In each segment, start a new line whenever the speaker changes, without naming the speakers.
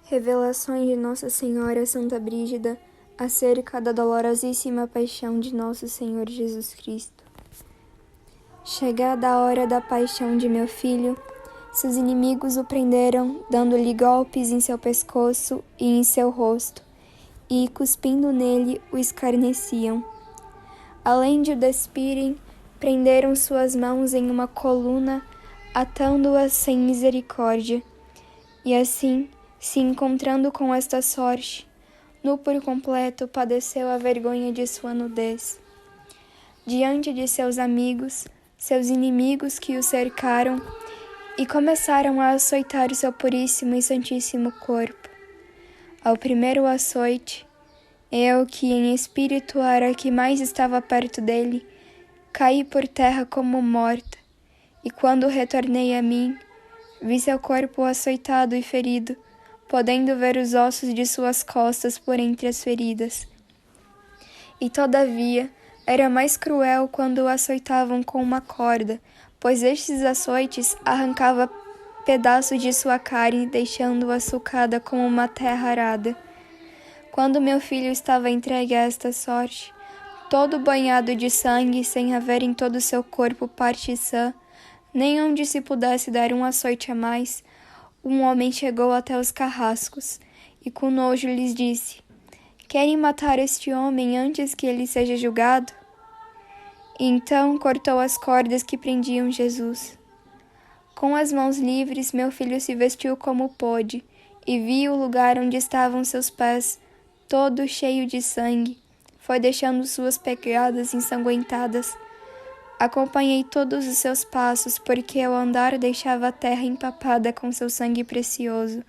Revelações de Nossa Senhora Santa Brígida acerca da dolorosíssima paixão de Nosso Senhor Jesus Cristo. Chegada a hora da paixão de meu filho, seus inimigos o prenderam, dando-lhe golpes em seu pescoço e em seu rosto, e, cuspindo nele, o escarneciam. Além de o despirem, prenderam suas mãos em uma coluna, atando-as sem misericórdia. E assim, se encontrando com esta sorte, nu por completo padeceu a vergonha de sua nudez. Diante de seus amigos, seus inimigos que o cercaram, e começaram a açoitar o seu puríssimo e santíssimo corpo. Ao primeiro açoite, eu, que em espírito era a que mais estava perto dele, caí por terra como morta, e quando retornei a mim, vi seu corpo açoitado e ferido, podendo ver os ossos de suas costas por entre as feridas. E todavia, era mais cruel quando o açoitavam com uma corda, pois estes açoites arrancava pedaços de sua carne, deixando-a sulcada como uma terra arada. Quando meu filho estava entregue a esta sorte, todo banhado de sangue, sem haver em todo o seu corpo parte sã, nem onde se pudesse dar um açoite a mais, um homem chegou até os carrascos, e com nojo lhes disse: "Querem matar este homem antes que ele seja julgado?" E então cortou as cordas que prendiam Jesus. Com as mãos livres, meu filho se vestiu como pôde, e viu o lugar onde estavam seus pés, todo cheio de sangue. Foi deixando suas pegadas ensanguentadas. Acompanhei todos os seus passos, porque ao andar deixava a terra empapada com seu sangue precioso.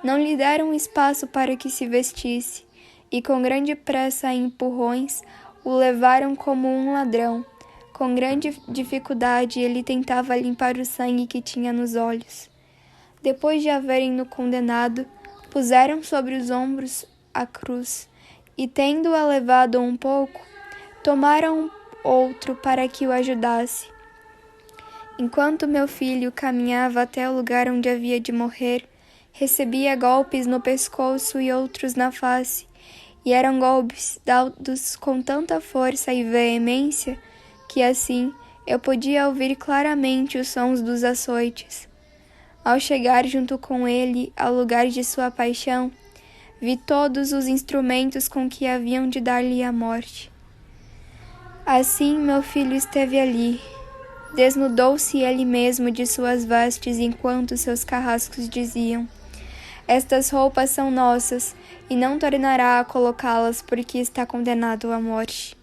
Não lhe deram espaço para que se vestisse, e com grande pressa e empurrões o levaram como um ladrão. Com grande dificuldade ele tentava limpar o sangue que tinha nos olhos. Depois de haverem-no condenado, puseram sobre os ombros a cruz, e tendo-a levado um pouco, tomaram outro para que o ajudasse. Enquanto meu filho caminhava até o lugar onde havia de morrer, recebia golpes no pescoço e outros na face, e eram golpes dados com tanta força e veemência que assim eu podia ouvir claramente os sons dos açoites. Ao chegar junto com ele ao lugar de sua paixão, vi todos os instrumentos com que haviam de dar-lhe a morte. Assim meu filho esteve ali. Desnudou-se ele mesmo de suas vestes enquanto seus carrascos diziam: "Estas roupas são nossas, e não tornará a colocá-las porque está condenado à morte."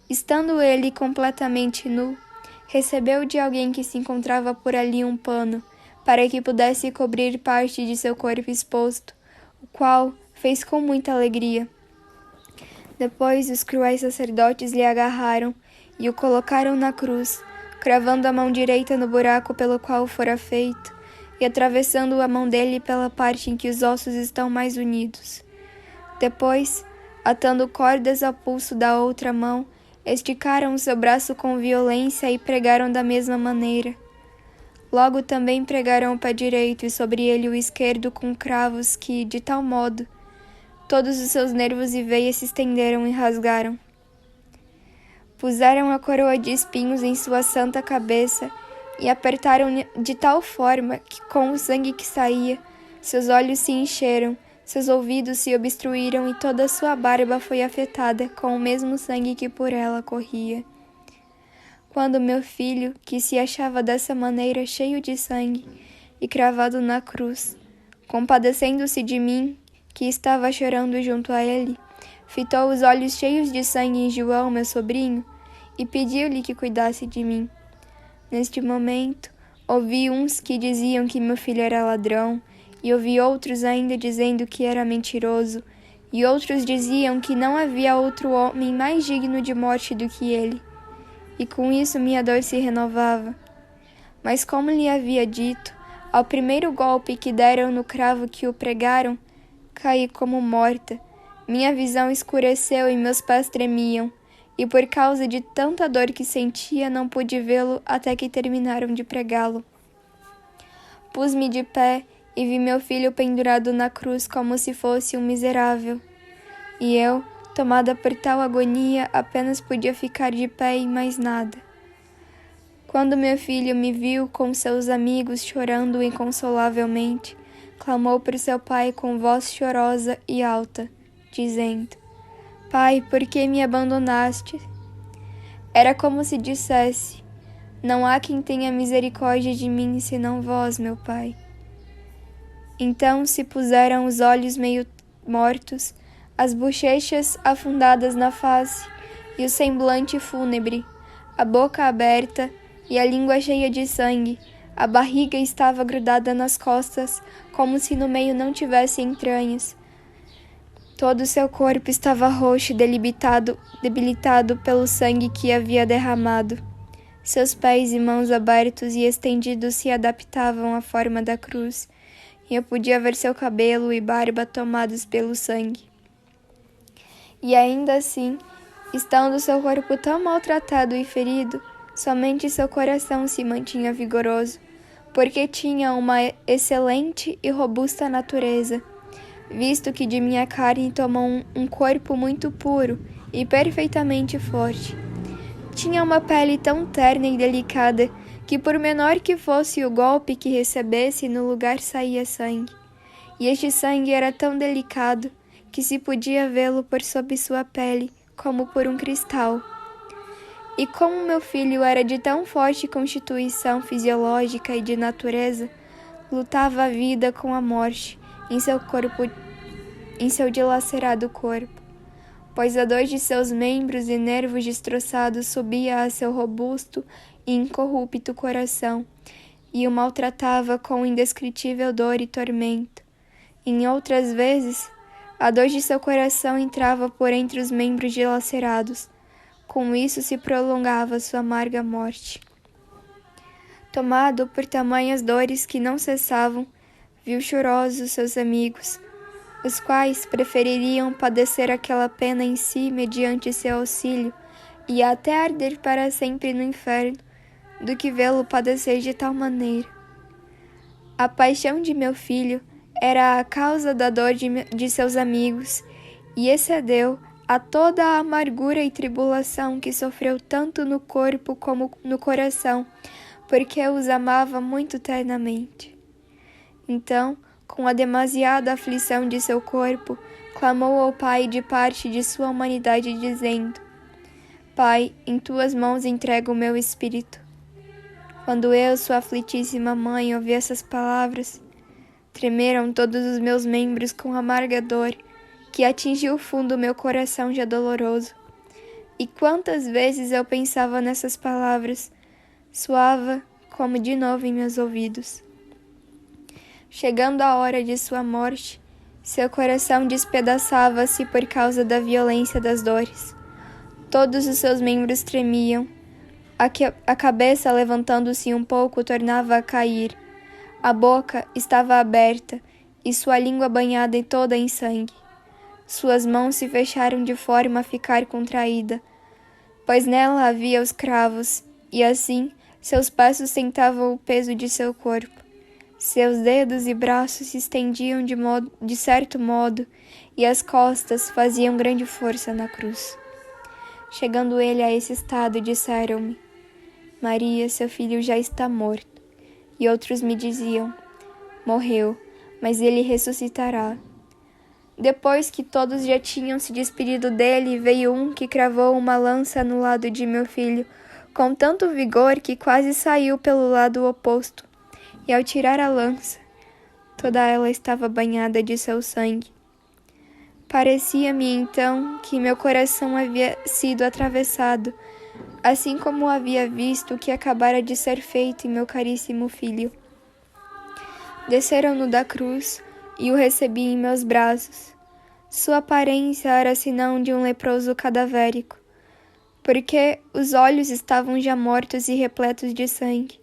Estando ele completamente nu, recebeu de alguém que se encontrava por ali um pano, para que pudesse cobrir parte de seu corpo exposto, o qual fez com muita alegria. Depois os cruéis sacerdotes lhe agarraram e o colocaram na cruz, cravando a mão direita no buraco pelo qual fora feito, e atravessando a mão dele pela parte em que os ossos estão mais unidos. Depois, atando cordas ao pulso da outra mão, esticaram o seu braço com violência e pregaram da mesma maneira. Logo também pregaram o pé direito e sobre ele o esquerdo com cravos que, de tal modo, todos os seus nervos e veias se estenderam e rasgaram. Puseram a coroa de espinhos em sua santa cabeça e apertaram de tal forma que, com o sangue que saía, seus olhos se encheram, seus ouvidos se obstruíram e toda sua barba foi afetada com o mesmo sangue que por ela corria. Quando meu filho, que se achava dessa maneira cheio de sangue e cravado na cruz, compadecendo-se de mim, que estava chorando junto a ele, fitou os olhos cheios de sangue em João, meu sobrinho, e pediu-lhe que cuidasse de mim. Neste momento, ouvi uns que diziam que meu filho era ladrão, e ouvi outros ainda dizendo que era mentiroso, e outros diziam que não havia outro homem mais digno de morte do que ele. E com isso minha dor se renovava. Mas como lhe havia dito, ao primeiro golpe que deram no cravo que o pregaram, caí como morta. Minha visão escureceu e meus pés tremiam, e por causa de tanta dor que sentia, não pude vê-lo até que terminaram de pregá-lo. Pus-me de pé e vi meu filho pendurado na cruz como se fosse um miserável. E eu, tomada por tal agonia, apenas podia ficar de pé e mais nada. Quando meu filho me viu com seus amigos chorando inconsolavelmente, clamou por seu pai com voz chorosa e alta, dizendo: Pai, por que me abandonaste? Era como se dissesse: Não há quem tenha misericórdia de mim senão vós, meu pai. Então se puseram os olhos meio mortos, as bochechas afundadas na face e o semblante fúnebre, a boca aberta e a língua cheia de sangue. A barriga estava grudada nas costas, como se no meio não tivesse entranhas. Todo o seu corpo estava roxo e debilitado pelo sangue que havia derramado. Seus pés e mãos abertos e estendidos se adaptavam à forma da cruz, e eu podia ver seu cabelo e barba tomados pelo sangue. E ainda assim, estando seu corpo tão maltratado e ferido, somente seu coração se mantinha vigoroso, porque tinha uma excelente e robusta natureza, visto que de minha carne tomou um corpo muito puro e perfeitamente forte. Tinha uma pele tão terna e delicada que, por menor que fosse o golpe que recebesse, no lugar saía sangue. E este sangue era tão delicado que se podia vê-lo por sob sua pele, como por um cristal. E como meu filho era de tão forte constituição fisiológica e de natureza, lutava a vida com a morte em seu dilacerado corpo, pois a dor de seus membros e nervos destroçados subia a seu robusto e incorrupto coração, e o maltratava com indescritível dor e tormento. Em outras vezes, a dor de seu coração entrava por entre os membros dilacerados. Com isso se prolongava sua amarga morte. Tomado por tamanhas dores que não cessavam, viu chorosos seus amigos, os quais prefeririam padecer aquela pena em si mediante seu auxílio e até arder para sempre no inferno, do que vê-lo padecer de tal maneira. A paixão de meu filho era a causa da dor de seus amigos, e excedeu a toda a amargura e tribulação que sofreu tanto no corpo como no coração, porque os amava muito ternamente. Então, com a demasiada aflição de seu corpo, clamou ao Pai de parte de sua humanidade, dizendo: Pai, em tuas mãos entrego o meu espírito. Quando eu, sua aflitíssima mãe, ouvi essas palavras, tremeram todos os meus membros com amarga dor, que atingiu o fundo meu coração já doloroso. E quantas vezes eu pensava nessas palavras, soava como de novo em meus ouvidos. Chegando a hora de sua morte, seu coração despedaçava-se por causa da violência das dores. Todos os seus membros tremiam. A cabeça, levantando-se um pouco, tornava a cair. A boca estava aberta e sua língua banhada toda em sangue. Suas mãos se fecharam de forma a ficar contraída, pois nela havia os cravos, e assim seus pés sustentavam o peso de seu corpo. Seus dedos e braços se estendiam de certo modo, e as costas faziam grande força na cruz. Chegando ele a esse estado, disseram-me: Maria, seu filho já está morto. E outros me diziam: morreu, mas ele ressuscitará. Depois que todos já tinham se despedido dele, veio um que cravou uma lança no lado de meu filho, com tanto vigor que quase saiu pelo lado oposto. E ao tirar a lança, toda ela estava banhada de seu sangue. Parecia-me então que meu coração havia sido atravessado, assim como havia visto o que acabara de ser feito em meu caríssimo filho. Desceram-no da cruz e o recebi em meus braços. Sua aparência era senão de um leproso cadavérico, porque os olhos estavam já mortos e repletos de sangue,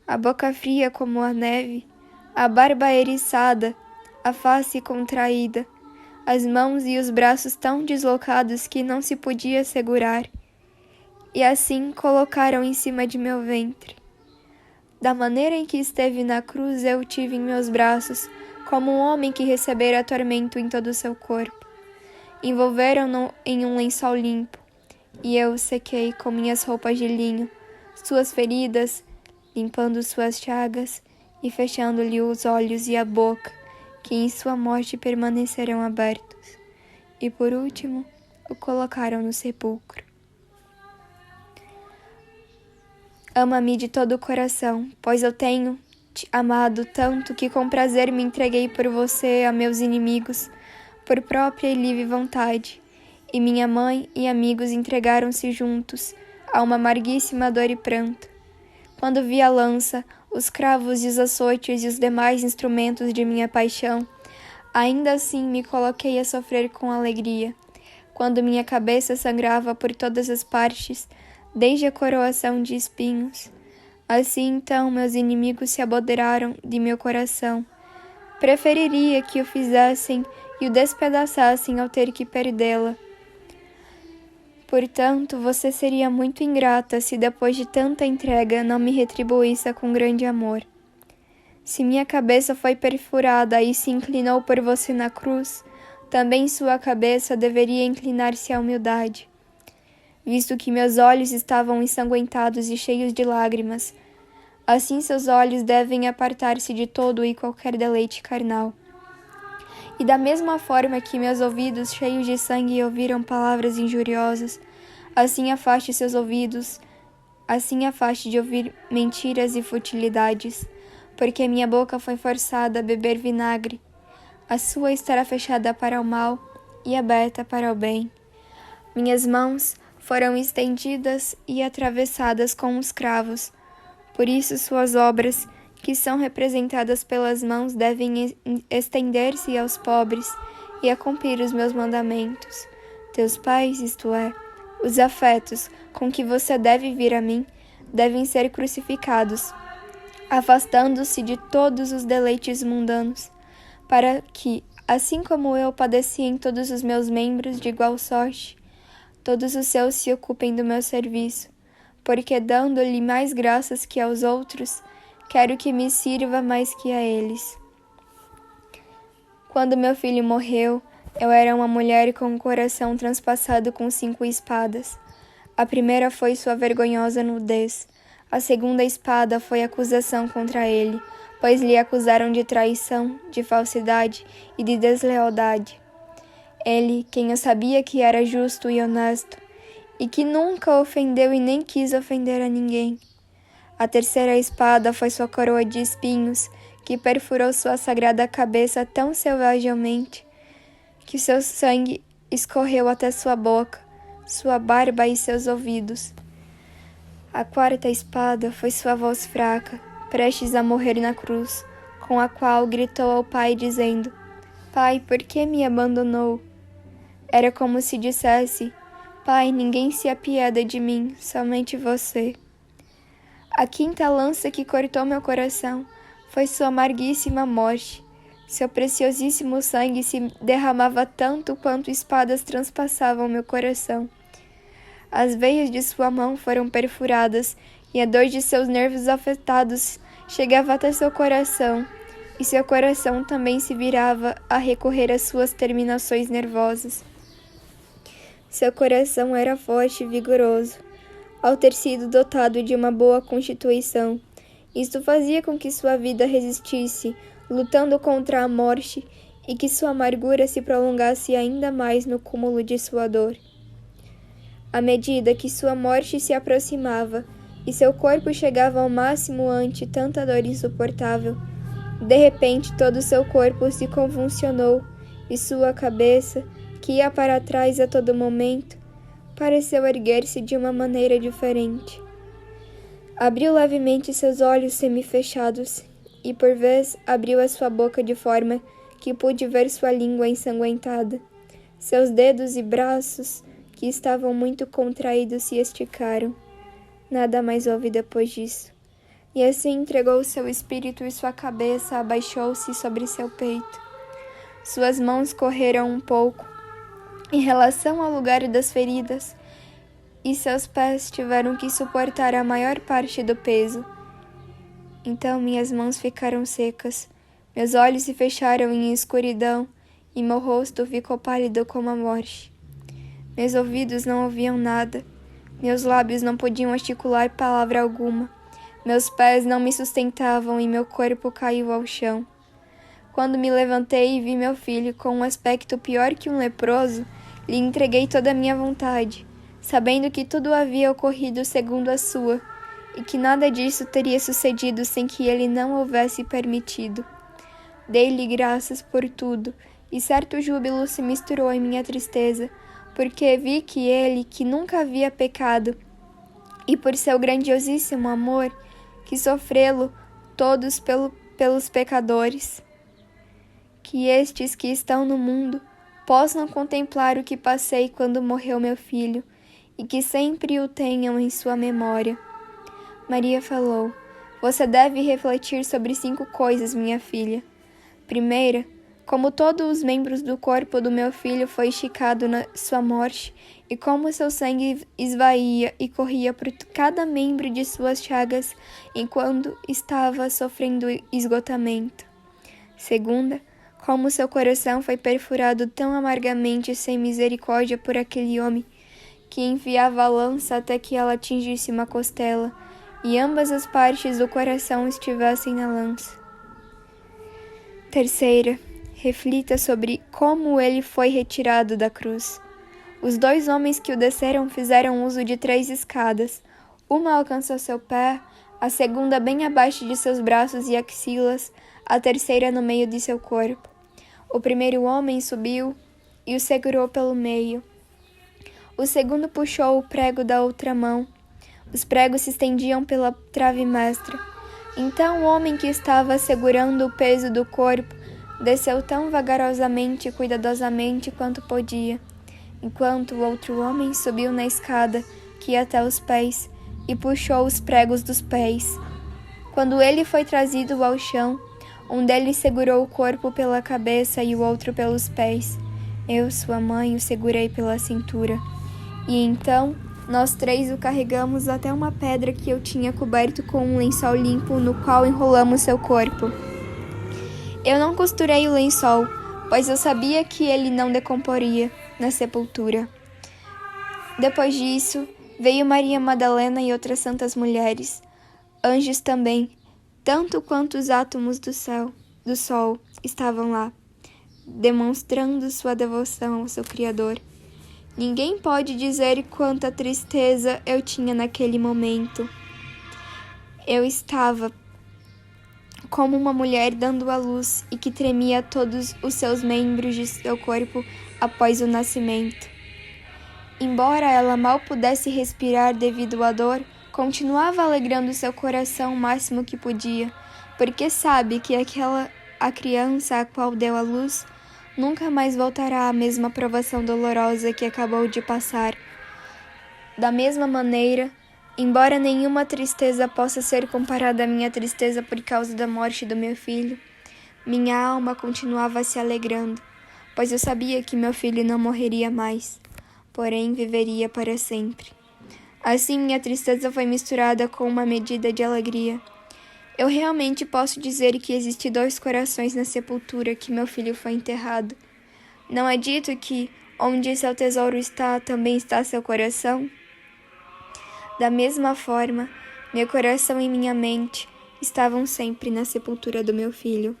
a boca fria como a neve, a barba eriçada, a face contraída, as mãos e os braços tão deslocados que não se podia segurar, e assim colocaram em cima de meu ventre. Da maneira em que esteve na cruz, eu o tive em meus braços, como um homem que recebera tormento em todo o seu corpo. Envolveram-no em um lençol limpo, e eu o sequei com minhas roupas de linho, suas feridas, limpando suas chagas e fechando-lhe os olhos e a boca, que em sua morte permanecerão abertos. E por último, o colocaram no sepulcro. Ama-me de todo o coração, pois eu tenho te amado tanto que com prazer me entreguei por você a meus inimigos, por própria e livre vontade. E minha mãe e amigos entregaram-se juntos a uma amarguíssima dor e pranto. Quando vi a lança, os cravos e os açoites e os demais instrumentos de minha paixão, ainda assim me coloquei a sofrer com alegria. Quando minha cabeça sangrava por todas as partes, desde a coroação de espinhos, assim então meus inimigos se apoderaram de meu coração. Preferiria que o fizessem e o despedaçassem ao ter que perdê-la. Portanto, você seria muito ingrata se depois de tanta entrega não me retribuísse com grande amor. Se minha cabeça foi perfurada e se inclinou por você na cruz, também sua cabeça deveria inclinar-se à humildade. Visto que meus olhos estavam ensanguentados e cheios de lágrimas, assim seus olhos devem apartar-se de todo e qualquer deleite carnal. E da mesma forma que meus ouvidos cheios de sangue ouviram palavras injuriosas, assim afaste seus ouvidos, assim afaste de ouvir mentiras e futilidades, porque minha boca foi forçada a beber vinagre. A sua estará fechada para o mal e aberta para o bem. Minhas mãos foram estendidas e atravessadas com os cravos. Por isso suas obras, que são representadas pelas mãos, devem estender-se aos pobres e a cumprir os meus mandamentos. Teus pais, isto é, os afetos com que você deve vir a mim, devem ser crucificados, afastando-se de todos os deleites mundanos, para que, assim como eu padeci em todos os meus membros de igual sorte, todos os seus se ocupem do meu serviço, porque dando-lhe mais graças que aos outros, quero que me sirva mais que a eles. Quando meu filho morreu, eu era uma mulher com o coração transpassado com 5 espadas. A primeira foi sua vergonhosa nudez. A segunda espada foi acusação contra ele, pois lhe acusaram de traição, de falsidade e de deslealdade. Ele, quem eu sabia que era justo e honesto, e que nunca ofendeu e nem quis ofender a ninguém. A terceira espada foi sua coroa de espinhos, que perfurou sua sagrada cabeça tão selvagemente que seu sangue escorreu até sua boca, sua barba e seus ouvidos. A quarta espada foi sua voz fraca, prestes a morrer na cruz, com a qual gritou ao Pai, dizendo: Pai, por que me abandonou? Era como se dissesse: Pai, ninguém se apieda de mim, somente você. A quinta lança que cortou meu coração foi sua amarguíssima morte. Seu preciosíssimo sangue se derramava tanto quanto espadas transpassavam meu coração. As veias de sua mão foram perfuradas e a dor de seus nervos afetados chegava até seu coração, e seu coração também se virava a recorrer às suas terminações nervosas. Seu coração era forte e vigoroso, ao ter sido dotado de uma boa constituição. Isto fazia com que sua vida resistisse, lutando contra a morte, e que sua amargura se prolongasse ainda mais no cúmulo de sua dor. À medida que sua morte se aproximava e seu corpo chegava ao máximo ante tanta dor insuportável, de repente todo seu corpo se convulsionou e sua cabeça, que ia para trás a todo momento, pareceu erguer-se de uma maneira diferente. Abriu levemente seus olhos semifechados e, por vez, abriu a sua boca de forma que pude ver sua língua ensanguentada. Seus dedos e braços, que estavam muito contraídos, se esticaram. Nada mais houve depois disso. E assim entregou seu espírito e sua cabeça abaixou-se sobre seu peito. Suas mãos correram um pouco em relação ao lugar das feridas, e seus pés tiveram que suportar a maior parte do peso. Então minhas mãos ficaram secas, meus olhos se fecharam em escuridão e meu rosto ficou pálido como a morte. Meus ouvidos não ouviam nada, meus lábios não podiam articular palavra alguma, meus pés não me sustentavam e meu corpo caiu ao chão. Quando me levantei e vi meu filho com um aspecto pior que um leproso, lhe entreguei toda a minha vontade, sabendo que tudo havia ocorrido segundo a sua, e que nada disso teria sucedido sem que ele não houvesse permitido. Dei-lhe graças por tudo, e certo júbilo se misturou em minha tristeza, porque vi que ele, que nunca havia pecado, e por seu grandiosíssimo amor, que sofrê-lo todos pelos pecadores, que estes que estão no mundo possam contemplar o que passei quando morreu meu filho, e que sempre o tenham em sua memória. Maria falou: Você deve refletir sobre 5 coisas, minha filha. Primeira, como todos os membros do corpo do meu filho foi esticado na sua morte, e como seu sangue esvaía e corria por cada membro de suas chagas enquanto estava sofrendo esgotamento. Segunda, como seu coração foi perfurado tão amargamente sem misericórdia por aquele homem, que enfiava a lança até que ela atingisse uma costela, e ambas as partes do coração estivessem na lança. Terceira, reflita sobre como ele foi retirado da cruz. Os 2 homens que o desceram fizeram uso de 3 escadas. Uma alcançou seu pé, a segunda bem abaixo de seus braços e axilas, a terceira no meio de seu corpo. O primeiro homem subiu e o segurou pelo meio. O segundo puxou o prego da outra mão. Os pregos se estendiam pela trave mestra. Então o homem que estava segurando o peso do corpo desceu tão vagarosamente e cuidadosamente quanto podia, enquanto o outro homem subiu na escada que ia até os pés e puxou os pregos dos pés. Quando ele foi trazido ao chão, um deles segurou o corpo pela cabeça e o outro pelos pés. Eu, sua mãe, o segurei pela cintura. E então nós 3 o carregamos até uma pedra que eu tinha coberto com um lençol limpo, no qual enrolamos seu corpo. Eu não costurei o lençol, pois eu sabia que ele não decomporia na sepultura. Depois disso, veio Maria Madalena e outras santas mulheres, anjos também, tanto quanto os átomos do sol estavam lá, demonstrando sua devoção ao seu Criador. Ninguém pode dizer quanta tristeza eu tinha naquele momento. Eu estava como uma mulher dando à luz e que tremia todos os seus membros de seu corpo após o nascimento. Embora ela mal pudesse respirar devido à dor, continuava alegrando seu coração o máximo que podia, porque sabe que a criança a qual deu à luz nunca mais voltará à mesma provação dolorosa que acabou de passar. Da mesma maneira, embora nenhuma tristeza possa ser comparada à minha tristeza por causa da morte do meu filho, minha alma continuava se alegrando, pois eu sabia que meu filho não morreria mais, porém viveria para sempre. Assim, minha tristeza foi misturada com uma medida de alegria. Eu realmente posso dizer que existem 2 corações na sepultura que meu filho foi enterrado. Não é dito que, onde seu tesouro está, também está seu coração? Da mesma forma, meu coração e minha mente estavam sempre na sepultura do meu filho.